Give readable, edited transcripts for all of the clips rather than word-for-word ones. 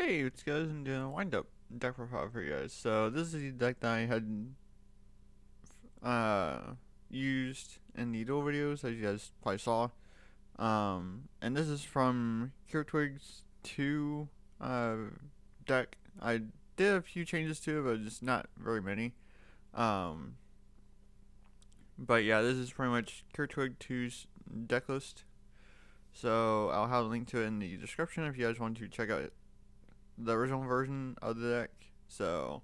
Hey, it's guys, and doing a wind up deck profile for you guys. So this is the deck that I had uh used in the dual videos, as you guys probably saw. And this is from Twig's 2 uh deck. I did a few changes to it, but just not very many. Um, but yeah, this is pretty much Twig 2's deck list. So I'll have a link to it in the description if you guys want to check out the original version of the deck. So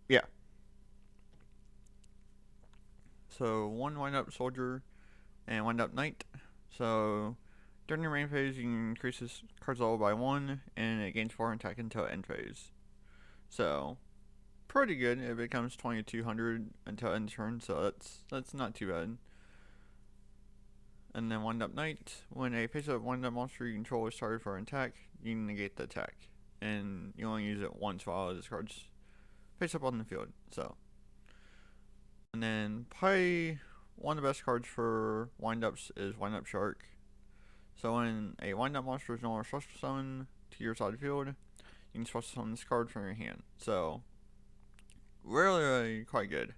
yeah. So one wind up soldier and wind up knight. So during your main phase, you can increase this card's level by one, and it gains 4 attack until end phase. So pretty good. It becomes 2200 until end turn, so that's not too bad. And then wind up knight. When a face up wind up monster you control is targeted for an attack, you can negate the attack, and you only use it once while this card's face up on the field. So. And then probably one of the best cards for windups is Wind Up Shark. So when a wind up monster is no longer special summon to your side of the field, you can special summon this card from your hand. So really quite good.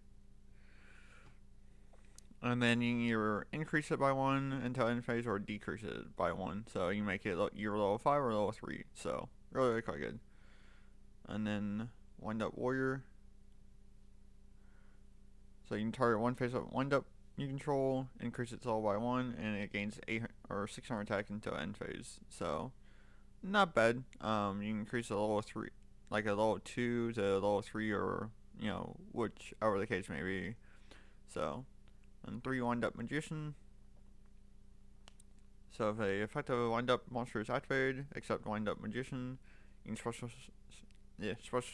And then you can either increase it by one until end phase or decrease it by one. So you make it either level 5 or level 3. So really quite good. And then Wind Up Warrior. So you can target one face up wind up you control, increase its level by one, and it gains 800 or 600 attack until end phase. So not bad. You can increase a level 3, like a level 2 to level 3, or whichever the case may be. So, and 3 wind up magician. So if a effective wind up monster is activated, except wind up magician, you can special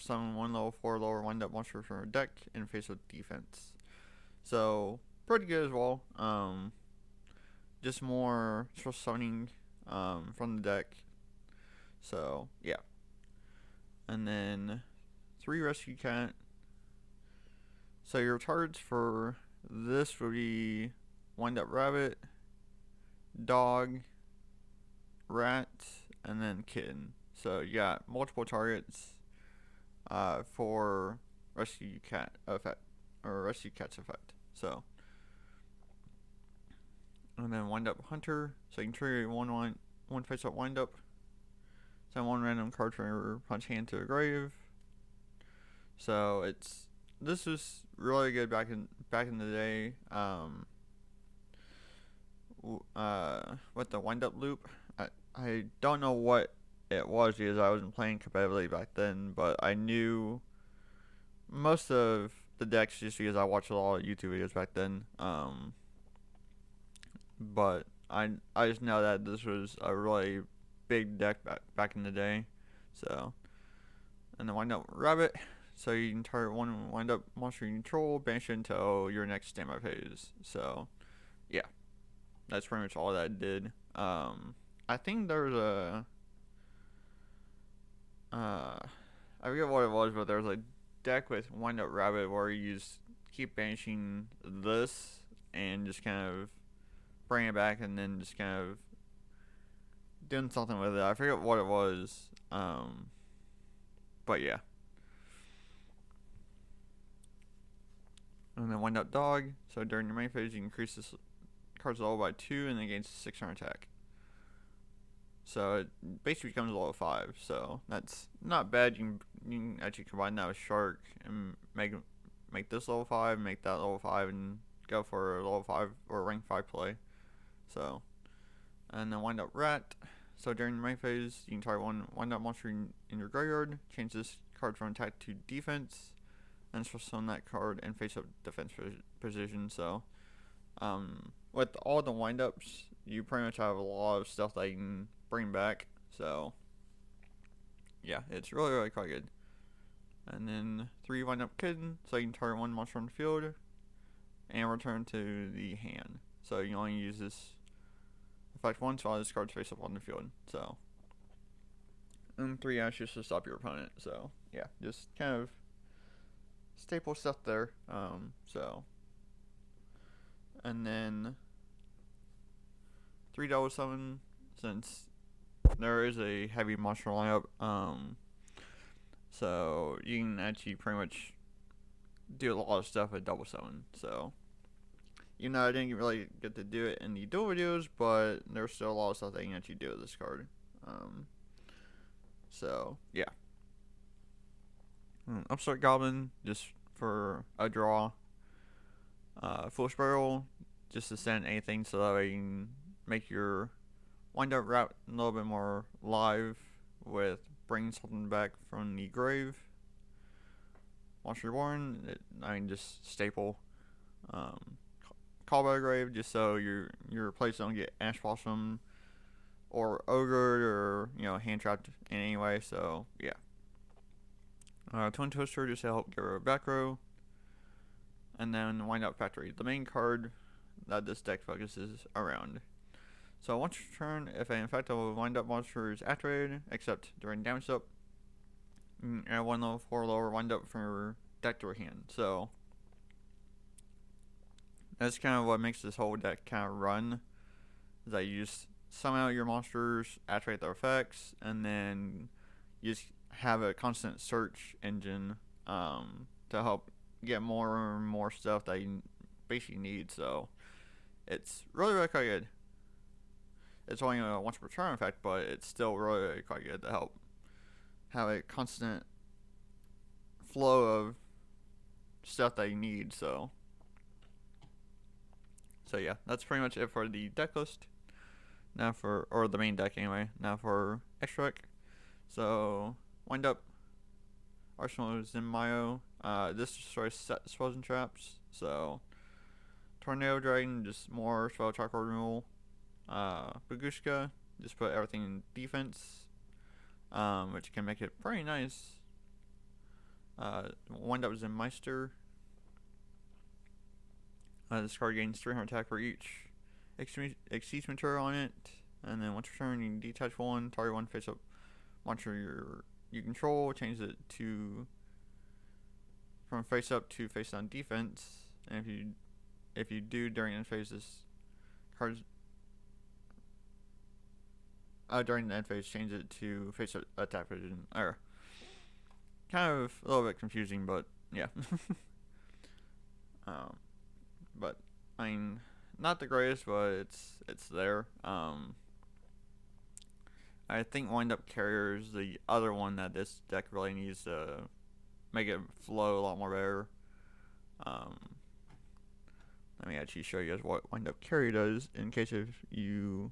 summon one level 4 lower wind up monster from your deck in face of defense. So pretty good as well. Just more special summoning from the deck. So yeah. And then 3 rescue cat. So your targets for this would be wind up rabbit, dog, rat, and then kitten. So you got multiple targets for rescue cat effect or rescue cat's effect. So, and then wind up hunter. So you can trigger one face up wind up. Send one random card from your punch hand to a grave. So this was really good back in the day. With the wind up loop, I don't know what it was because I wasn't playing competitively back then, but I knew most of the decks just because I watched a lot of YouTube videos back then. But I just know that this was a really big deck back in the day. So, and then wind up rabbit. So you can target one wind up monster you control, banish it until your next standby phase. So, yeah, that's pretty much all that it did. I think there was I forget what it was, but there was a deck with wind up rabbit where you just keep banishing this and just kind of bring it back and then just kind of doing something with it. I forget what it was. But yeah. And then wind up dog. So during your main phase, you increase this card's level by 2 and then gains 600 attack. So it basically becomes level 5. So that's not bad. You can actually combine that with shark and make this level 5, make that level 5, and go for a level 5 or rank 5 play. So, and then wind up rat. So during the main phase, you can target one wind up monster in your graveyard, change this card from attack to defense, and special summon that card and face up defense position. So, with all the wind ups, you pretty much have a lot of stuff that you can bring back. So, yeah, it's really quite good. And then 3 wind up kitten, so you can target one monster on the field and return to the hand. So you can only use this effect once while this card's face up on the field. So, and 3 ashes to stop your opponent. So yeah, just kind of staple stuff there. So, and then 3 double summon, since there is a heavy monster lineup. So you can actually pretty much do a lot of stuff with double summon. So even though I didn't really get to do it in the dual videos, but there's still a lot of stuff that you can actually do with this card. So yeah. Upstart Goblin, just for a draw. Foolish Barrel, just to send anything so that way you can make your wind-up route a little bit more live with bringing something back from the grave. Monster Reborn, just staple. Call by the Grave, just so your place don't get Ash Blossom or Ogre or hand trapped in any way. So yeah. Twin Twister, just to help get rid of back row. And then Wind-up Factory, the main card that this deck focuses around. So once your turn, if an infectable wind-up monster is activated, except during damage up, add 1 level 4 lower wind-up from your deck to your hand. So that's kind of what makes this whole deck kind of run. Is that you just summon out your monsters, activate their effects, and then you just have a constant search engine to help get more and more stuff that you basically need. So it's really, really quite good. It's only a once per turn effect, but it's still really, really quite good to help have a constant flow of stuff that you need. So yeah, that's pretty much it for the deck list. Now or the main deck anyway. Now for extra deck. So wind up Arsenal is in Mayo. This destroys set spells and traps. So Tornado Dragon, just more spell track removal. Bagushka, just put everything in defense, which can make it pretty nice. Wind up Zen Meister. This card gains 300 attack for each Exceeds material on it, and then once per turn you can detach one, target one face up monster you control, change it to from face up to face down defense, and if you do during end phase, this card's during the end phase, change it to face up attack position. Or kind of a little bit confusing, but yeah. But I mean, not the greatest, but it's there. I think Wind Up Carrier is the other one that this deck really needs to make it flow a lot more better. Let me actually show you guys what Wind Up Carrier does in case if you.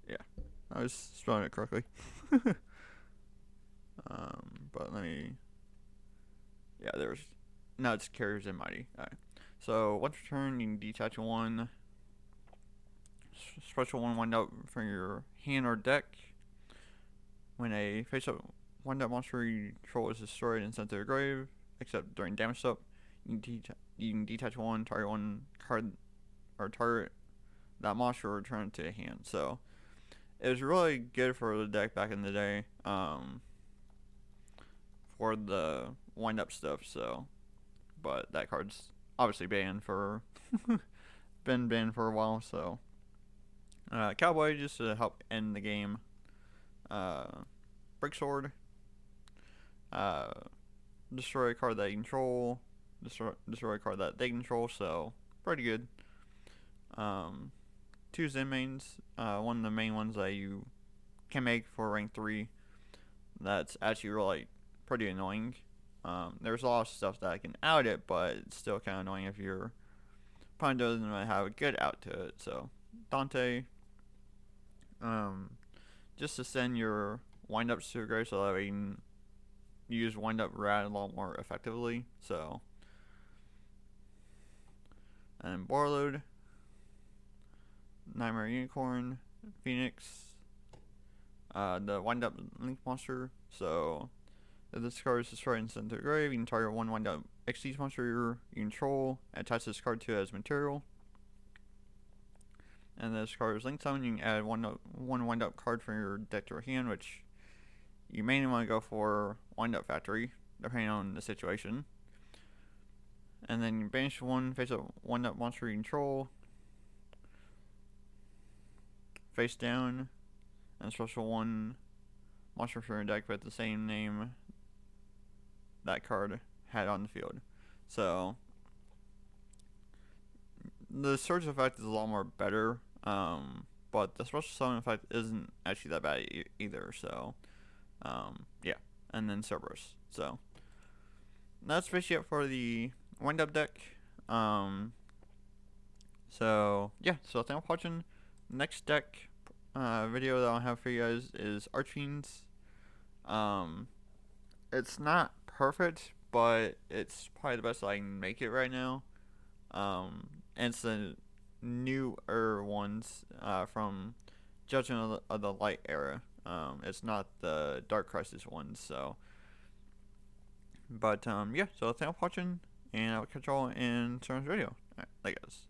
Yeah, I was spelling it correctly. But let me. Yeah, now it's Carriers and Mighty. Alright. So once per turn, you can detach one special one wind up from your hand or deck. When a face-up wind-up monster you control is destroyed and sent to the grave, except during damage up, you can detach one, target one card, or target that monster, or return it to a hand. So it was really good for the deck back in the day, for the wind-up stuff. So, but that card's obviously banned for been banned for a while. So Cowboy, just to help end the game. Break Sword, destroy a card that you control, destroy a card that they control. So pretty good. Two Zen mains, one of the main ones that you can make for rank 3. That's actually really pretty annoying. There's a lot of stuff that I can out it, but it's still kind of annoying if your opponent doesn't really have a good out to it. So Dante, just to send your wind-ups to a grave so that you can use wind-up rat a lot more effectively. So, and Borload, Nightmare Unicorn, Phoenix, the wind-up link monster. So if this card is destroyed and sent to a grave, you can target one wind-up Xyz monster you control, attach this card to it as material. And this card is linked summon. You can add one wind-up card from your deck to your hand, which you mainly want to go for Wind-up Factory, depending on the situation. And then you banish one face up Wind-up monster you control. Face down. And special one monster from your deck with the same name that card had on the field. So the surge effect is a lot more better, but the special summon effect isn't actually that bad either. So yeah, and then Cerberus. So that's basically it for the Wind-up deck. So yeah, so thanks for watching. Next deck video that I'll have for you guys is Archfiends. It's not perfect, but it's probably the best I can make it right now. And it's the newer ones from Judgment of the Light era. It's not the Dark Crisis ones. So, but yeah. So thanks for watching, and I'll catch y'all in tomorrow's video. Alright, thank you guys.